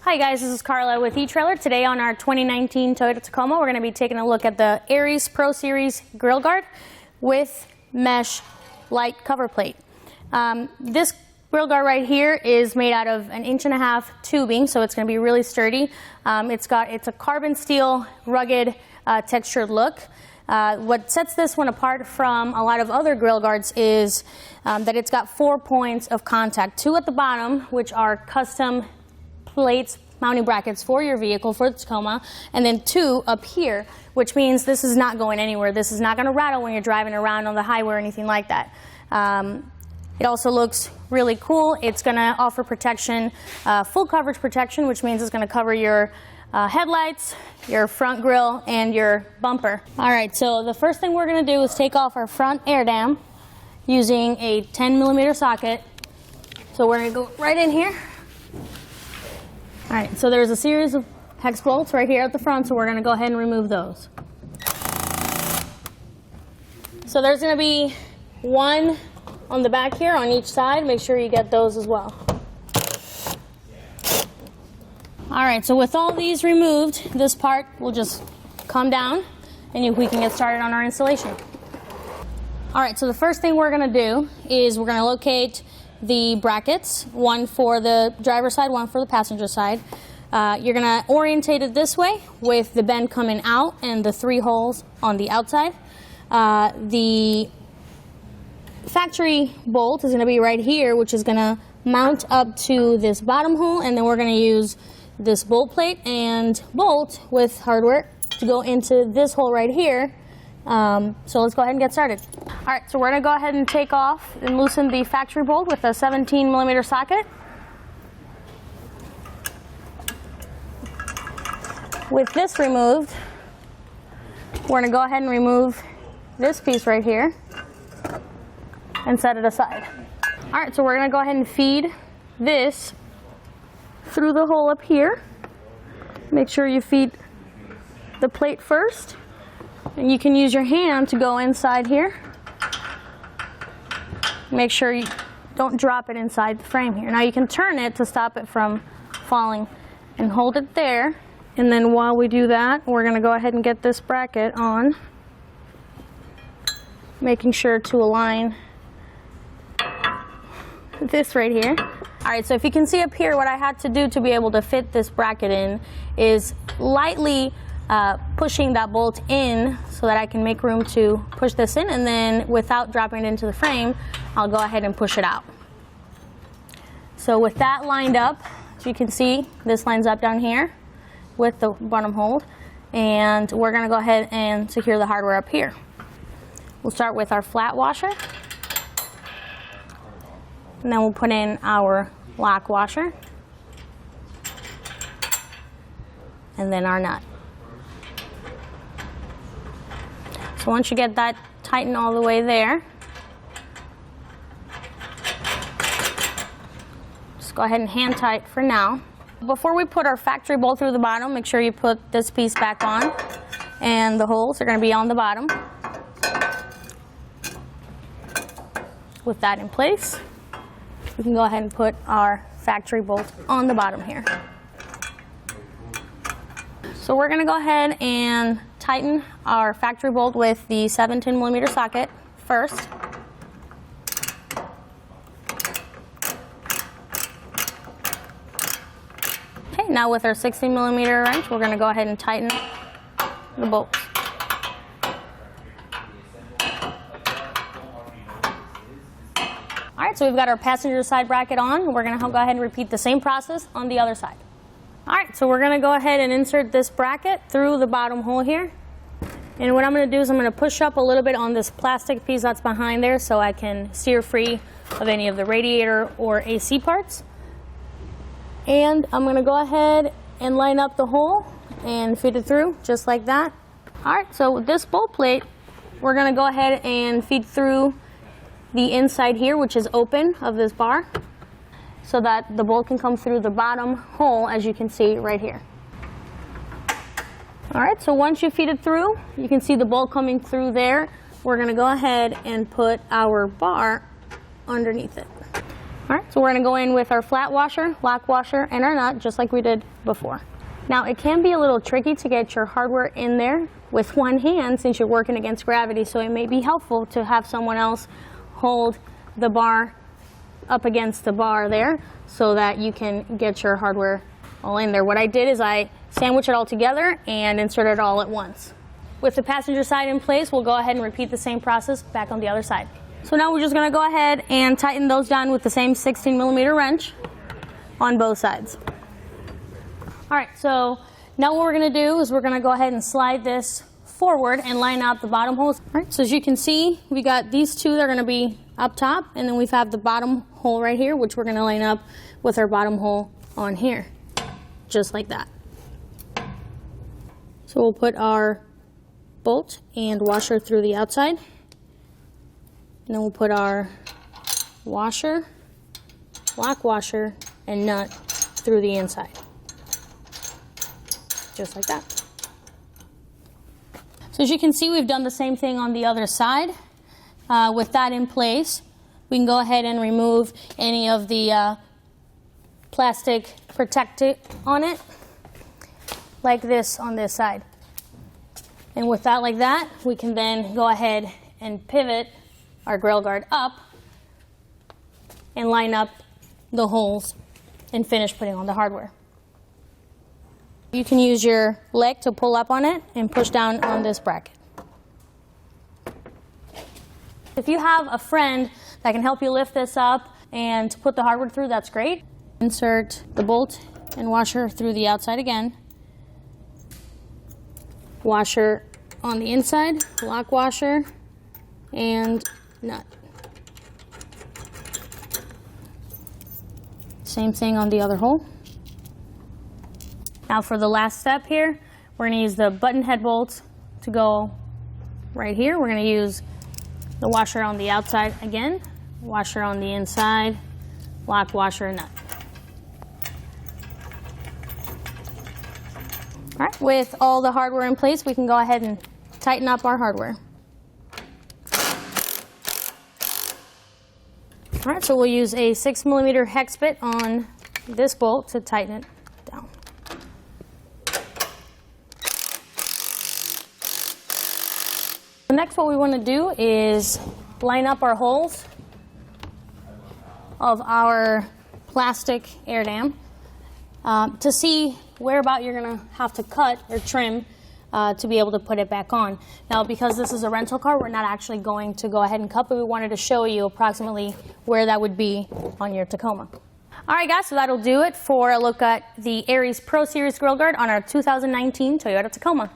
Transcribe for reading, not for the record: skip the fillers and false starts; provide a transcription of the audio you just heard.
Hi guys, this is Carla with eTrailer. Today on our 2019 Toyota Tacoma, we're going to be taking a look at the Aries Pro Series Grille Guard with mesh light cover plate. This grille guard right here is made out of 1.5 inch tubing, so it's going to be really sturdy. It's a carbon steel, rugged, textured look. What sets this one apart from a lot of other grille guards is that it's got 4 points of contact. 2 at the bottom, which are custom plates, mounting brackets for your vehicle, for the Tacoma, and then 2 up here, which means this is not going anywhere. This is not going to rattle when you're driving around on the highway or anything like that. It also looks really cool. It's going to offer protection, full coverage protection, which means it's going to cover your headlights, your front grille, and your bumper. All right, so the first thing we're going to do is take off our front air dam using a 10mm socket. So we're going to go right in here. All right, so there's a series of hex bolts right here at the front, so we're going to go ahead and remove those. So there's going to be 1 on the back here on each side. Make sure you get those as well. All right, so with all these removed, this part will just come down and we can get started on our installation. All right, so the first thing we're going to do is we're going to locate the brackets, 1 for the driver's side, 1 for the passenger side. You're going to orientate it this way with the bend coming out and the 3 holes on the outside. The factory bolt is going to be right here, which is going to mount up to this bottom hole, and then we're going to use this bolt plate and bolt with hardware to go into this hole right here. So let's go ahead and get started. All right, so we're going to go ahead and take off and loosen the factory bolt with a 17mm socket. With this removed, we're going to go ahead and remove this piece right here and set it aside. All right, so we're going to go ahead and feed this through the hole up here. Make sure you feed the plate first, and you can use your hand to go inside here. Make sure you don't drop it inside the frame here. Now you can turn it to stop it from falling and hold it there. And then while we do that, we're going to go ahead and get this bracket on, making sure to align this right here. All right, so if you can see up here, what I had to do to be able to fit this bracket in is lightly pushing that bolt in so that I can make room to push this in, and then without dropping it into the frame, I'll go ahead and push it out. So with that lined up, as you can see, this lines up down here with the bottom hold, and we're going to go ahead and secure the hardware up here. We'll start with our flat washer, and then we'll put in our lock washer, and then our nut. So once you get that tightened all the way there, just go ahead and hand tight for now. Before we put our factory bolt through the bottom, make sure you put this piece back on, and the holes are going to be on the bottom. With that in place, we can go ahead and put our factory bolt on the bottom here. So we're going to go ahead and tighten our factory bolt with the 17mm socket first. Okay, now with our 16mm wrench, we're going to go ahead and tighten the bolts. All right, so we've got our passenger side bracket on. We're going to go ahead and repeat the same process on the other side. All right, so we're going to go ahead and insert this bracket through the bottom hole here. And what I'm going to do is I'm going to push up a little bit on this plastic piece that's behind there so I can steer free of any of the radiator or AC parts. And I'm going to go ahead and line up the hole and feed it through just like that. All right, so with this bolt plate, we're going to go ahead and feed through the inside here, which is open of this bar, so that the bolt can come through the bottom hole, as you can see right here. All right, so once you feed it through, you can see the bolt coming through there. We're going to go ahead and put our bar underneath it. All right, so we're going to go in with our flat washer, lock washer, and our nut, just like we did before. Now, it can be a little tricky to get your hardware in there with one hand since you're working against gravity, so it may be helpful to have someone else hold the bar up against the bar there so that you can get your hardware all in there. What I did is I sandwiched it all together and inserted it all at once. With the passenger side in place, we'll go ahead and repeat the same process back on the other side. So now we're just going to go ahead and tighten those down with the same 16mm wrench on both sides. All right, so now what we're going to do is we're going to go ahead and slide this forward and line out the bottom holes. All right, so as you can see, we got these two that are going to be up top, and then we have the bottom hole right here, which we're going to line up with our bottom hole on here, just like that. So we'll put our bolt and washer through the outside, and then we'll put our washer, lock washer, and nut through the inside. Just like that. So as you can see, we've done the same thing on the other side. With that in place, we can go ahead and remove any of the plastic protectant on it, like this on this side. And with that like that, we can then go ahead and pivot our grill guard up and line up the holes and finish putting on the hardware. You can use your leg to pull up on it and push down on this bracket. If you have a friend that can help you lift this up and put the hardware through, that's great. Insert the bolt and washer through the outside again. Washer on the inside, lock washer, and nut. Same thing on the other hole. Now for the last step here, we're going to use the button head bolts to go right here. We're going to use the washer on the outside again, washer on the inside, lock washer, and nut. All right, with all the hardware in place, we can go ahead and tighten up our hardware. All right, so we'll use a 6mm hex bit on this bolt to tighten it down. Next, what we want to do is line up our holes of our plastic air dam to see where about you're going to have to cut or trim to be able to put it back on. Now, because this is a rental car, we're not actually going to go ahead and cut, but we wanted to show you approximately where that would be on your Tacoma. All right, guys, so that'll do it for a look at the Aries Pro Series Grille Guard on our 2019 Toyota Tacoma.